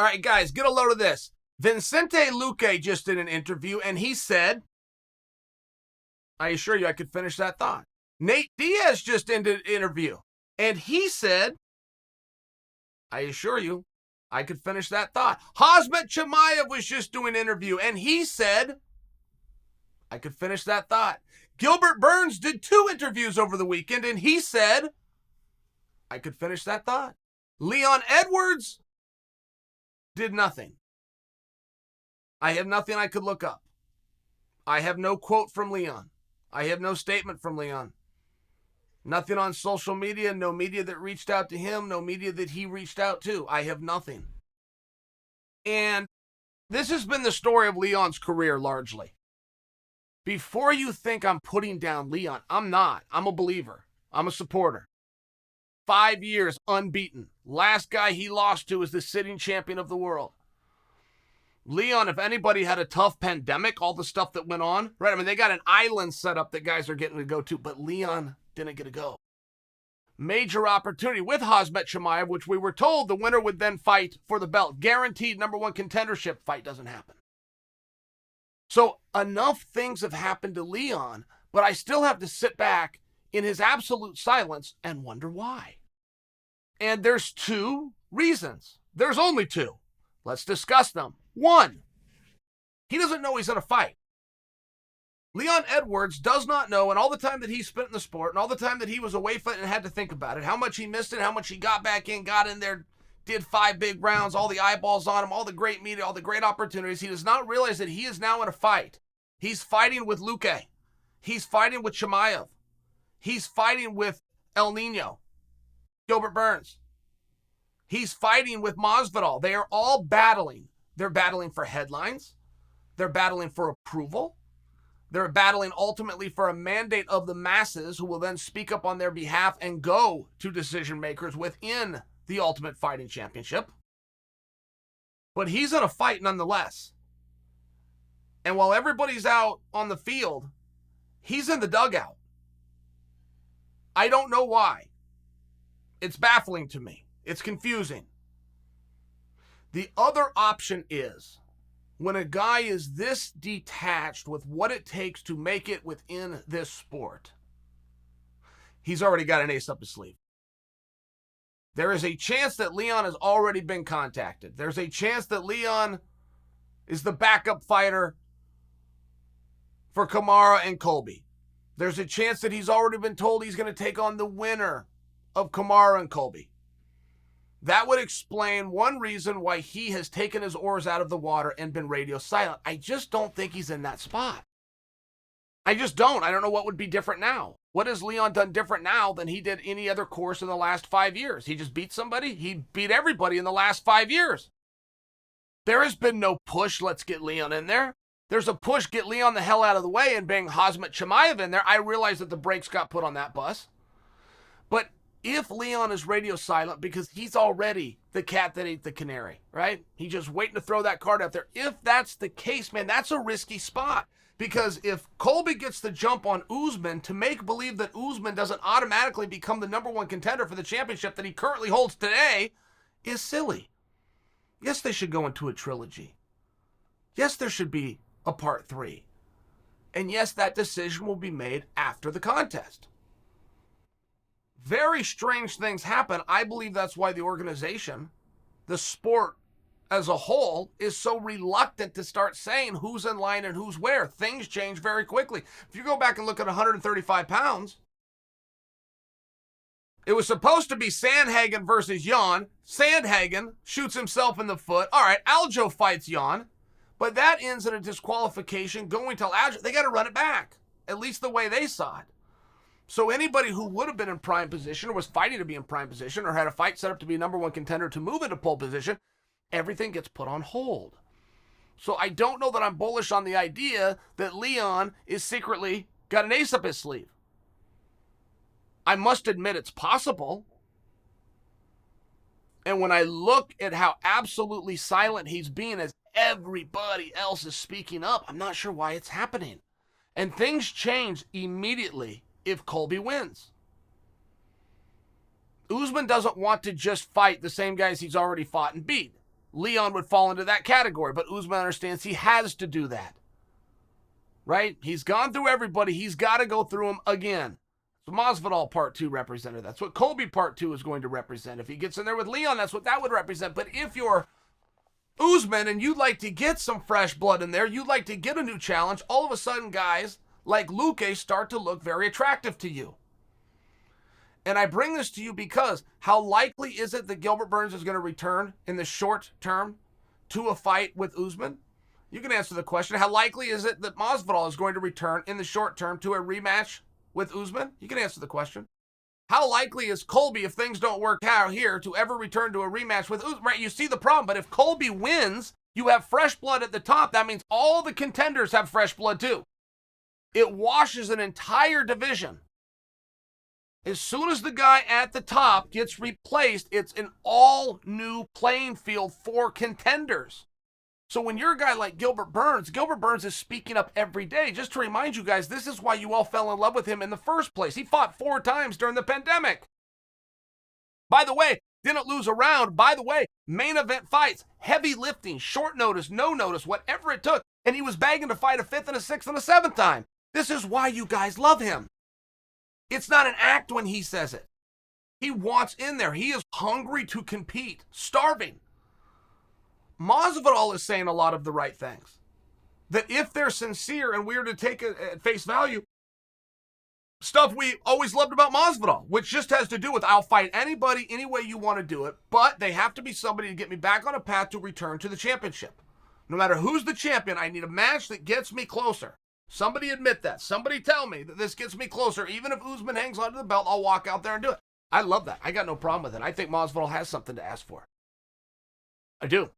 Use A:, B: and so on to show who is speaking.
A: All right, guys, get a load of this. Vicente Luque just did an interview, and he said, I assure you I could finish that thought. Nate Diaz just ended an interview, and he said, I assure you I could finish that thought. Khamzat Chimaev was just doing an interview, and he said, I could finish that thought. Gilbert Burns did 2 interviews over the weekend, and he said, I could finish that thought. Leon Edwards did nothing. I have nothing I could look up. I have no quote from Leon. I have no statement from Leon. Nothing on social media, no media that reached out to him, no media that he reached out to. I have nothing. And this has been the story of Leon's career largely. Before you think I'm putting down Leon, I'm not. I'm a believer. I'm a supporter. 5 years unbeaten. Last guy he lost to is the sitting champion of the world. Leon, if anybody had a tough pandemic, all the stuff that went on, right? I mean, they got an island set up that guys are getting to go to, but Leon didn't get to go. Major opportunity with Khamzat Chimaev, which we were told the winner would then fight for the belt. Guaranteed number 1 contendership. Fight doesn't happen. So enough things have happened to Leon, but I still have to sit back in his absolute silence and wonder why. And there's 2 reasons. There's only 2. Let's discuss them. 1, he doesn't know he's in a fight. Leon Edwards does not know, and all the time that he spent in the sport, and all the time that he was away from it and had to think about it, how much he missed it, how much he got back in, got in there, did 5 big rounds, all the eyeballs on him, all the great media, all the great opportunities. He does not realize that he is now in a fight. He's fighting with Luque. He's fighting with Chimaev. He's fighting with El Nino, Gilbert Burns. He's fighting with Masvidal. They are all battling. They're battling for headlines. They're battling for approval. They're battling ultimately for a mandate of the masses who will then speak up on their behalf and go to decision makers within the Ultimate Fighting Championship. But he's in a fight nonetheless. And while everybody's out on the field, he's in the dugout. I don't know why. It's baffling to me. It's confusing. The other option is when a guy is this detached with what it takes to make it within this sport, he's already got an ace up his sleeve. There is a chance that Leon has already been contacted. There's a chance that Leon is the backup fighter for Kamaru and Colby. There's a chance that he's already been told he's going to take on the winner of Kamaru and Colby. That would explain one reason why he has taken his oars out of the water and been radio silent. I just don't think he's in that spot. I just don't. I don't know what would be different now. What has Leon done different now than he did any other course in the last 5 years? He just beat somebody? He beat everybody in the last 5 years. There has been no push, let's get Leon in there. There's a push, get Leon the hell out of the way and bring Khamzat Chimaev in there. I realize that the brakes got put on that bus. But if Leon is radio silent because he's already the cat that ate the canary, right? He's just waiting to throw that card out there. If that's the case, man, that's a risky spot. Because if Colby gets the jump on Usman to make believe that Usman doesn't automatically become the number 1 contender for the championship that he currently holds today is silly. Yes, they should go into a trilogy. Yes, there should be a part 3. And yes, that decision will be made after the contest. Very strange things happen. I believe that's why the organization, the sport as a whole, is so reluctant to start saying who's in line and who's where. Things change very quickly. If you go back and look at 135 pounds, it was supposed to be Sandhagen versus Jan. Sandhagen shoots himself in the foot. All right, Aljo fights Jan, but that ends in a disqualification going to Aljo. They got to run it back, at least the way they saw it. So anybody who would have been in prime position or was fighting to be in prime position or had a fight set up to be number 1 contender to move into pole position, everything gets put on hold. So I don't know that I'm bullish on the idea that Leon is secretly got an ace up his sleeve. I must admit it's possible. And when I look at how absolutely silent he's being as everybody else is speaking up, I'm not sure why it's happening. And things change immediately if Colby wins. Usman doesn't want to just fight the same guys he's already fought and beat. Leon would fall into that category, but Usman understands he has to do that. Right? He's gone through everybody. He's got to go through them again. So Masvidal Part 2 represented. That's what Colby Part 2 is going to represent. If he gets in there with Leon, that's what that would represent. But if you're Usman and you'd like to get some fresh blood in there, you'd like to get a new challenge, all of a sudden guys like Luque start to look very attractive to you. And I bring this to you because how likely is it that Gilbert Burns is going to return in the short term to a fight with Usman? You can answer the question. How likely is it that Masvidal is going to return in the short term to a rematch with Usman? You can answer the question. How likely is Colby, if things don't work out here, to ever return to a rematch with Usman? Right, you see the problem. But if Colby wins, you have fresh blood at the top. That means all the contenders have fresh blood too. It washes an entire division. As soon as the guy at the top gets replaced, it's an all-new playing field for contenders. So when you're a guy like Gilbert Burns is speaking up every day. Just to remind you guys, this is why you all fell in love with him in the first place. He fought 4 times during the pandemic. By the way, didn't lose a round. By the way, main event fights, heavy lifting, short notice, no notice, whatever it took. And he was begging to fight a 5th and a 6th and a 7th time. This is why you guys love him. It's not an act when he says it. He wants in there. He is hungry to compete, starving. Masvidal is saying a lot of the right things. That if they're sincere and we're to take it at face value, stuff we always loved about Masvidal, which just has to do with I'll fight anybody any way you want to do it, but they have to be somebody to get me back on a path to return to the championship. No matter who's the champion, I need a match that gets me closer. Somebody admit that. Somebody tell me that this gets me closer. Even if Usman hangs onto the belt, I'll walk out there and do it. I love that. I got no problem with it. I think Masvidal has something to ask for. I do.